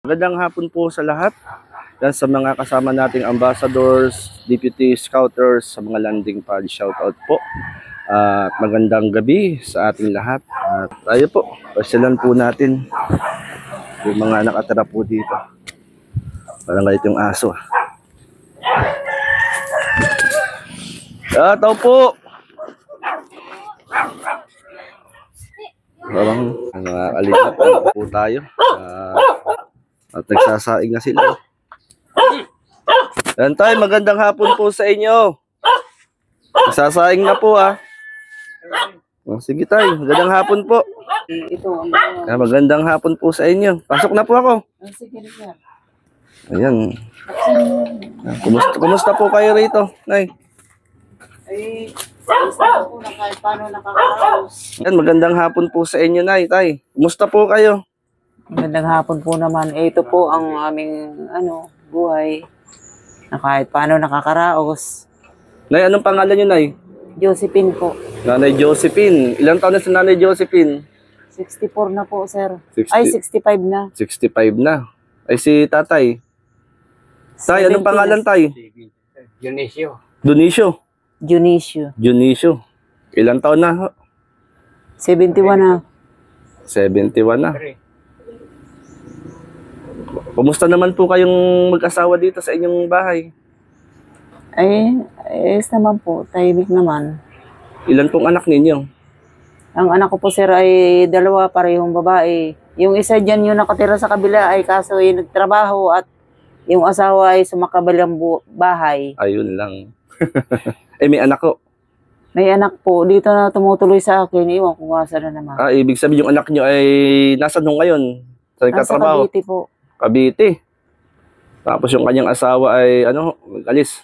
Magandang hapon po sa lahat. Yan sa mga kasama nating ambassadors, deputy scouters, sa mga landing pad, shoutout po. At magandang gabi sa ating lahat. At tayo po, pasyalan po natin yung mga nakatira po dito. Parang galit yung aso. Tao po! Parang nakakalimutan po tayo. At nagsasaing na sila. Yan tayo, magandang hapon po sa inyo. Nagsasaing na po sige tayo, magandang hapon po. Magandang hapon po sa inyo. Pasok na po ako. Ayan. Kumusta po kayo rito, Nay? Po na kahit paano nakakaraos. Yan, magandang hapon po sa inyo, Nay, Tay. Kumusta po kayo? Magandang hapon po naman. Ito po ang aming buhay na kahit paano nakakaraos. Nay, anong pangalan niyo, Nay? Josephine po. Nanay Josephine. Ilang taon na si Nanay Josephine? 64 na po, sir. 60. Ay, 65 na. 65 na. Ay, si Tatay. Tay, anong 70 pangalan, na. Tay? Dionisio. Dionisio. Dionisio. Ilang taon na? 71 na. 71 na. Kumusta naman po kayong mag-asawa dito sa inyong bahay? Ay, ayos naman po. Tahimik naman. Ilan pong anak ninyo? Ang anak ko po, sir, ay dalawa, parehong babae. Yung isa dyan yung nakatira sa kabila ay kaso ay nagtrabaho at yung asawa ay sumakabilang bahay. Ayun lang. May anak ko. May anak po. Dito na tumutuloy sa akin. Iwan ko nga sana naman. Ibig sabihin yung anak nyo ay nasa nung ngayon? Sa Nasa nagtatrabaho? Cavite po. Cavite. Tapos yung kanyang asawa ay alis.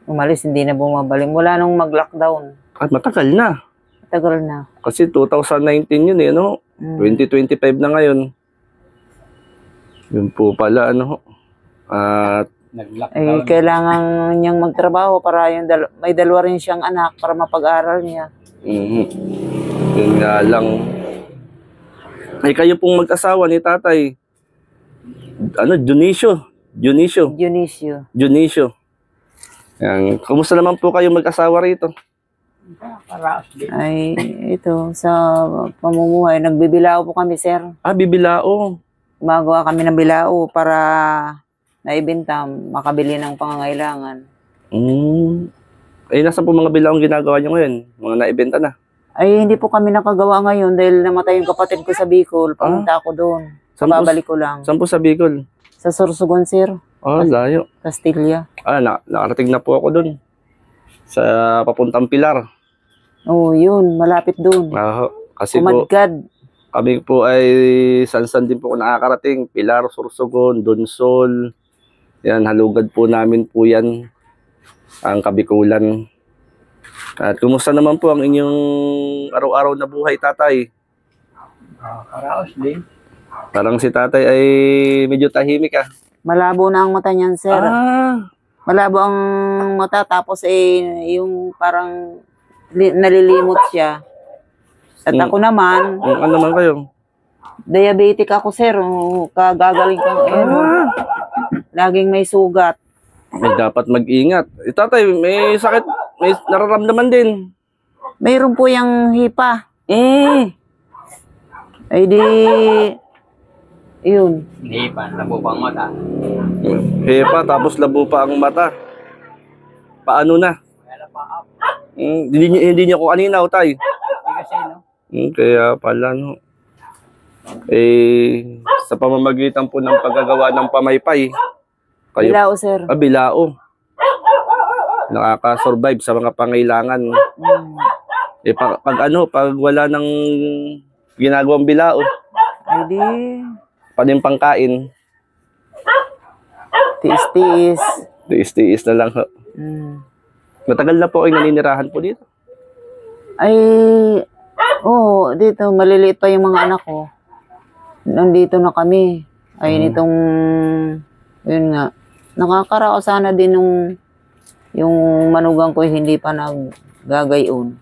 Umalis, hindi na bumabalik. Mula nung mag-lockdown. Matagal na. Matagal na. Kasi 2019 yun 2025 na ngayon. Yun po pala At kailangan niyang magtrabaho para may dalawa rin siyang anak para mapag-aral niya. Yun nga lang. Ay kayo pong mag-asawa ni Tatay. Dionisio. Yan. Kumusta naman po kayo mag-asawa rito? Ay, ito, sa pamumuhay, nagbibilao po kami, sir. Bibilao. Gumagawa kami ng bilao para naibenta, makabili ng pangangailangan. Ay, nasa po mga bilaong ginagawa nyo ngayon? Mga naibenta na? Ay, hindi po kami nakagawa ngayon dahil namatay yung kapatid ko sa Bicol. Pumunta ako doon. Babalik ko lang. Saan po sa Bicol? Sa Sorsogon, sir. Layo. Castilla. Nakarating na po ako doon. Sa papuntang Pilar. Yun. Malapit doon. Kasi Umadgad. kami po ay san-san din po nakakarating. Pilar, Sorsogon, Donsol. Yan, halugad po namin po yan. Ang Kabikulan. At kumusta naman po ang inyong araw-araw na buhay, Tatay? Karaos din. Parang si Tatay ay medyo tahimik Malabo na ang mata niyan, sir. Malabo ang mata tapos yung parang nalilimot siya. At ako naman, ano naman kayo? diabetic ako, sir. Kagagaling kang laging may sugat. May dapat mag-ingat. Tatay, may sakit, may nararamdaman din. Mayroon po yung hipa. Ay di, yun. Hindi pa, labo pa ang mata. Hepa, tapos labo pa ang mata. Paano na? Hindi niyo ko kanina, Tay. Kasi, Kaya pala, sa pamamagitan po ng paggagawa ng pamaypay. Bilao, sir. Bilao. Nakaka-survive sa mga pangailangan. Pag wala nang ginagawang bilao, Ay di, paano yung pangkain? tiis-tiis. Tiis-tiis na lang. Matagal na po kayo naninirahan po dito? Ay, dito, maliliit pa yung mga anak ko. Nandito na kami. Ay, nitong, yun nga, nakakaraos sana din yung manugang ko hindi pa naggagayon.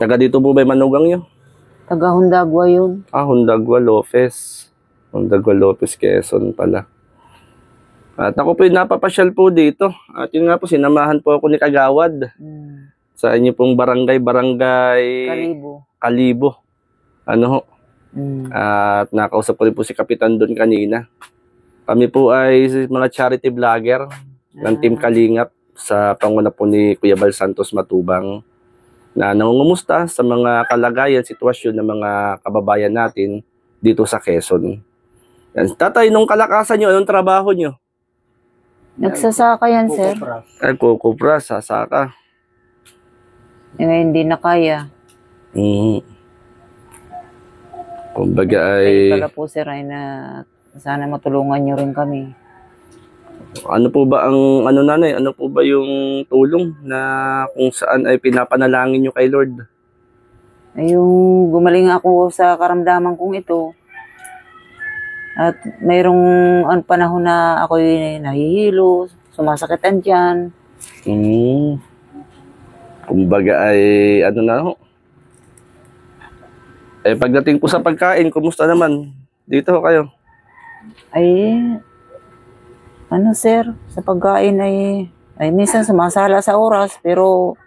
Taga dito po ba yung manugang nyo? Taga Hundagwa yun. Hundagwa, Lofes. Mondragon Lopez, Quezon pala. At ako po yung napapasyal po dito. At yun nga po, sinamahan po ako ni Kagawad sa inyo pong barangay Kalibo. Kalibo. Ano ho? Mm. At nakausap ko rin po si Kapitan doon kanina. Kami po ay mga charity vlogger ng Team Kalingap sa panguna po ni Kuya Bal Santos Matubang na nangungumusta sa mga kalagayan, sitwasyon ng mga kababayan natin dito sa Quezon. Yan. Tatay, nung kalakasan nyo, anong trabaho nyo? Nagsasaka yan, sir. Ay, kukupra, sasaka. Ngayon hindi na kaya. Kumbaga Kaya ay, pala po, sir, ay na sana matulungan nyo rin kami. ano po ba ang, ano nanay, ano po ba yung tulong na kung saan ay pinapanalangin nyo kay Lord? Ay, yung gumaling ako sa karamdaman kong ito. At mayroong panahon na ako'y nahihilo, sumasakitan dyan. Kumbaga ay, ano na ho? Eh, pagdating po sa pagkain, kumusta naman? Dito ho kayo? Ay, ano sir, sa pagkain ay minsan sumasala sa oras, pero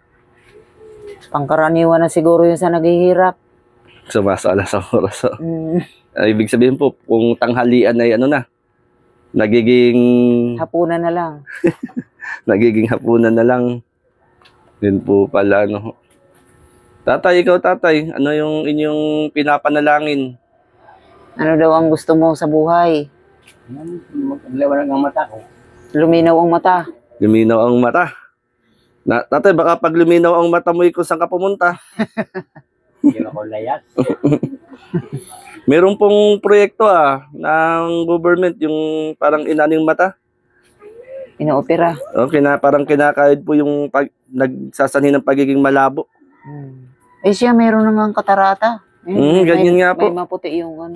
pangkaraniwan na siguro yun sa naghihirap. Sumasala sa oras ho. Mm, Ay, ibig sabihin po, kung tanghalian ay ano na, nagiging hapunan na lang. hapunan na lang. Yun po pala, no? Tatay, ikaw tatay, ano yung inyong pinapanalangin? Ano daw ang gusto mo sa buhay? Liwanag ang mata ko. Luminaw ang mata. Luminaw ang mata. Tatay, baka pag luminaw ang mata mo, kung saan ka pumunta? Hindi ako layas. Meron pong proyekto ng government, yung parang inaning mata. Inoopera. Okay na, parang kinakayod po yung nagsasanhi ng pagiging malabo. Mm. Eh siya, meron nang katarata. Ganyan nga po. May maputi yung ano.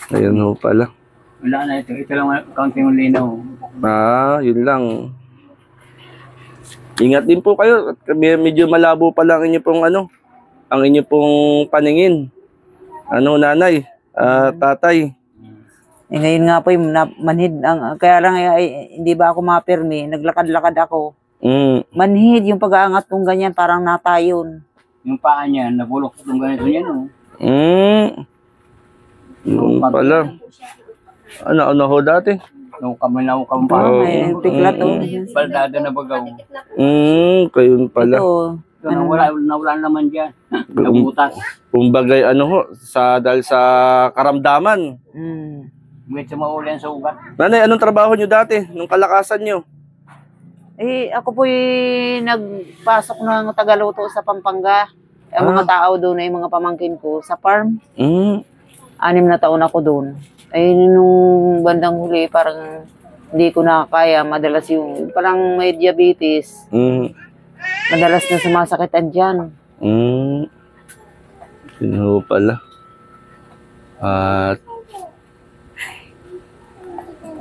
Ayun ho pala. Wala na ito. Ito lang ang kaunting linaw. Yun lang. Ingat din po kayo. Medyo malabo pa lang inyo pong ang inyo pong paningin. Nanay, tatay. Eh ngayon nga po, manhid. Kaya lang, hindi ba ako mapirmi? Naglakad-lakad ako. Manhid, yung pag-aangat kong ganyan, parang natayon. Yung paa niya, nabulok itong ganito niya, no? Yun pala. Ano ho dati? Nung kamanaw kang Parang paa. may piklat o. Baldado na bagaw. Kayun pala. Ito, Ito, nawala naman dyan. Nabutas. Kumbagay dahil sa karamdaman. Medyo maulan sa ugat. Nanay, anong trabaho nyo dati nung kalakasan nyo? ako po'y nagpasok ng tagaluto sa Pampanga. Ang mga tao doon ay mga pamangkin ko sa farm. 6 na taon ako doon. Ay nung bandang huli, parang hindi ko na kaya. Madalas yung parang may diabetes. Madalas na sumasakitan dyan. Yun ho pala. At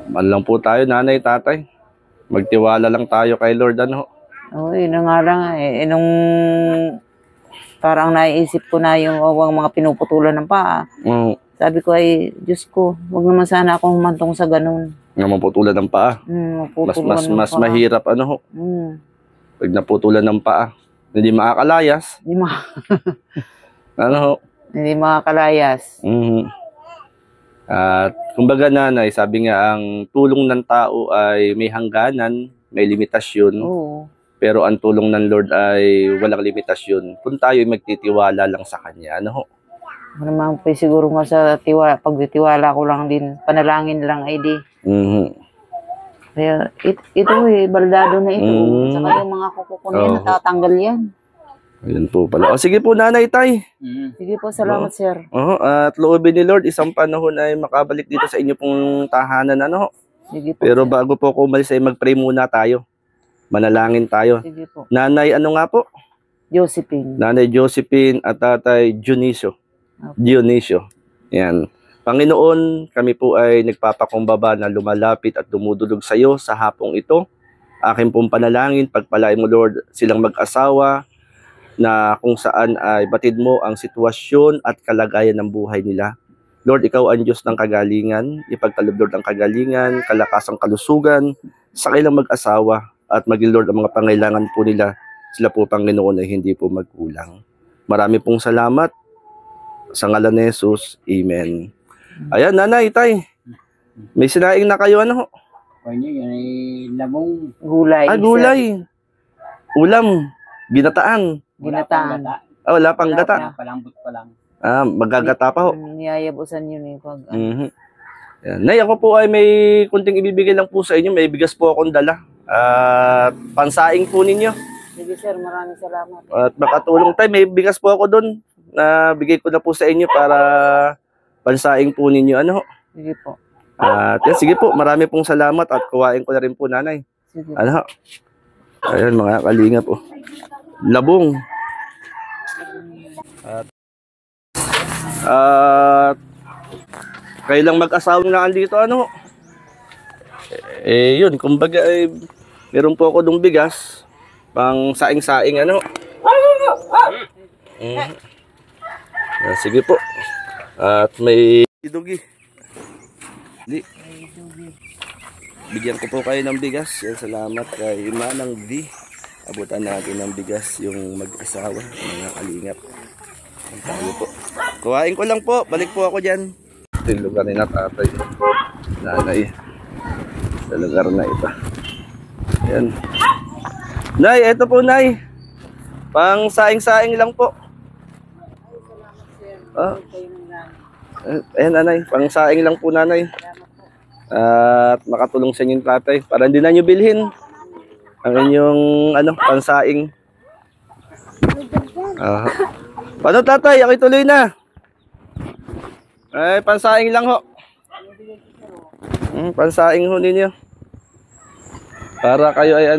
man lang po tayo, nanay, tatay. Magtiwala lang tayo kay Lord, Oo, yun na nga lang. Nung parang naiisip ko na yung mga pinuputulan ng paa. Sabi ko ay, Diyos ko, huwag naman sana akong humantong sa ganun. Nga maputulan ng paa. Mas mahirap, pag naputulan ng paa. Hindi makakalayas. Hindi makakalayas. At kumbaga nanay, sabi nga ang tulong ng tao ay may hangganan, may limitasyon. Oo. Pero ang tulong ng Lord ay walang limitasyon. Kung tayo ay magtitiwala lang sa Kanya. Ano naman po siguro nga sa pagtitiwala ko lang din, panalangin lang ay di. Kaya ito baldado na ito. Saka yung mga kuko na yan, natatanggal yan. Ayun po pala. Sige po nanay, tay. Sige po, salamat sir. At loobin ni Lord, isang panahon ay makabalik dito sa inyo pong tahanan. Sige po. Pero bago po ako umalis ay mag-pray muna tayo. Manalangin tayo. Sige po. Nanay, ano nga po? Josephine. Nanay Josephine at tatay Dionisio. Dionisio. Yan. Panginoon, kami po ay nagpapakumbaba na lumalapit at dumudulog sa iyo sa hapong ito. Akin pong panalangin, pagpalain mo Lord silang mag-asawa na kung saan ay batid mo ang sitwasyon at kalagayan ng buhay nila. Lord, ikaw ang Diyos ng kagalingan, ipagkaloob Lord ang kagalingan, kalakasang kalusugan sa kailang mag-asawa at maging Lord ang mga pangailangan po nila. Sila po Panginoon ay hindi po magkulang. Marami pong salamat sa ngalan ni Jesus. Amen. Ayan, nanay, tay. May sinaing na kayo, ano? Kaya niya, yan ay labong Gulay. Ah, gulay. Ulam. Ginataan. Ginataan. Ah, wala pang Wala gata. palambot pa lang. Ah, magagata pa ho. Niyayabusan yun eh. Pag, Mhm. Yan. Nay, ako po ay may kunting ibibigay lang po sa inyo. May bigas po akong dala. At pansaing po ninyo. Sige sir, maraming salamat. At makatulong tayo. May bigas po ako doon na bigay ko na po sa inyo para pansaing po ninyo. Ano ho? Sige po. At yan, sige po. Marami pong salamat at kuwain ko na rin po, nanay. Sige. Ano ho? Ayan, mga kalinga po. Labong. At kayo lang mag-asawa na dito, ano? Yun, kumbaga, meron po ako dong bigas, pang saing-saing, ano? Sige po. At may dugi. Bigyan ko po kayo ng bigas. Yan, salamat kay Manang D. Abutan natin ng bigas yung mag-asawa, mga kalingap. Tayo po. Kuhain ko lang po. Balik po ako dyan. Ito yung lugar ni tatay. Nanay. Sa lugar na ito. Ayan. Nay, ito po, Nay. Pang saing-saing lang po. Ah. Ayan, nanay. Pang saing lang po, nanay. At makatulong sa inyong tatay. Para hindi na nyo bilhin ang inyong pansaing. Paano tatay? Ako tuloy na. Ay, pansaing lang ho. Pansaing ho ninyo. Para kayo ay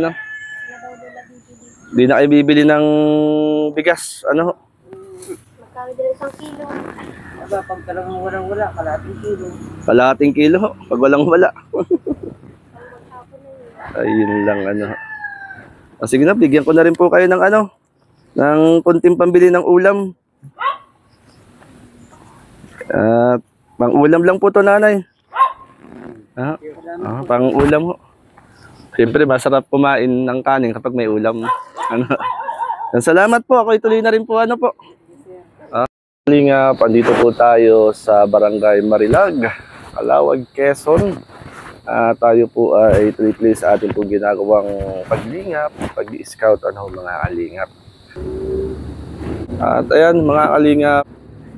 di na kayo bibili ng bigas. Ano ho? Magkano din isang kilo? Aba, pag talagang walang-wala, kalating kilo. Kalahating kilo ho. Pag walang wala. Ayun lang ho. Sige na, bigyan ko na rin po kayo ng ng konting pambili ng ulam. At pang ulam lang po to, nanay. Pang ulam ho. Siyempre masarap kumain ng kanin kapag may ulam. Salamat po. Ako ituloy na rin po po. Kalingap, andito po tayo sa Barangay Marilag, Calawag, Quezon. Tayo po ay tuloy-tuloy sa ating po ginagawang paglingap, pag-scout mga kalingap. At ayan mga kalingap,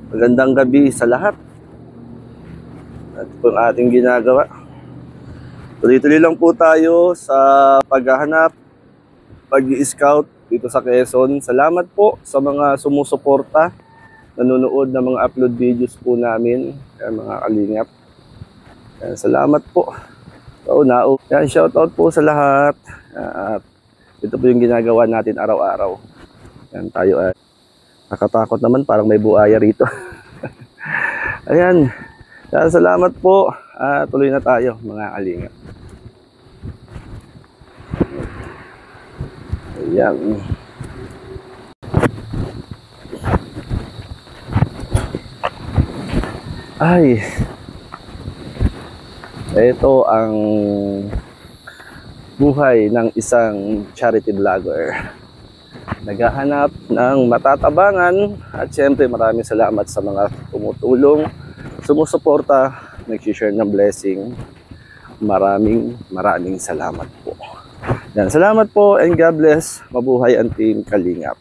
magandang gabi sa lahat. At po ang ating ginagawa. Tuloy-tuloy lang po tayo sa paghahanap, pag-scout dito sa Quezon. Salamat po sa mga sumusuporta, nanonood ng mga upload videos po namin, mga kalingap. Salamat po. Yan, shoutout po sa lahat. At ito po yung ginagawa natin araw-araw. Yan, tayo ay nakatakot naman, parang may buhaya rito. Ayan. Salamat po. Tuloy na tayo, mga kalingap. Ayan. Ay. Ito ang buhay ng isang charity vlogger. Naghahanap ng matatabangan at syempre maraming salamat sa mga tumutulong, sumusuporta, nag-share ng blessing. Maraming salamat po. Yan, salamat po and God bless. Mabuhay ang Team Kalingap.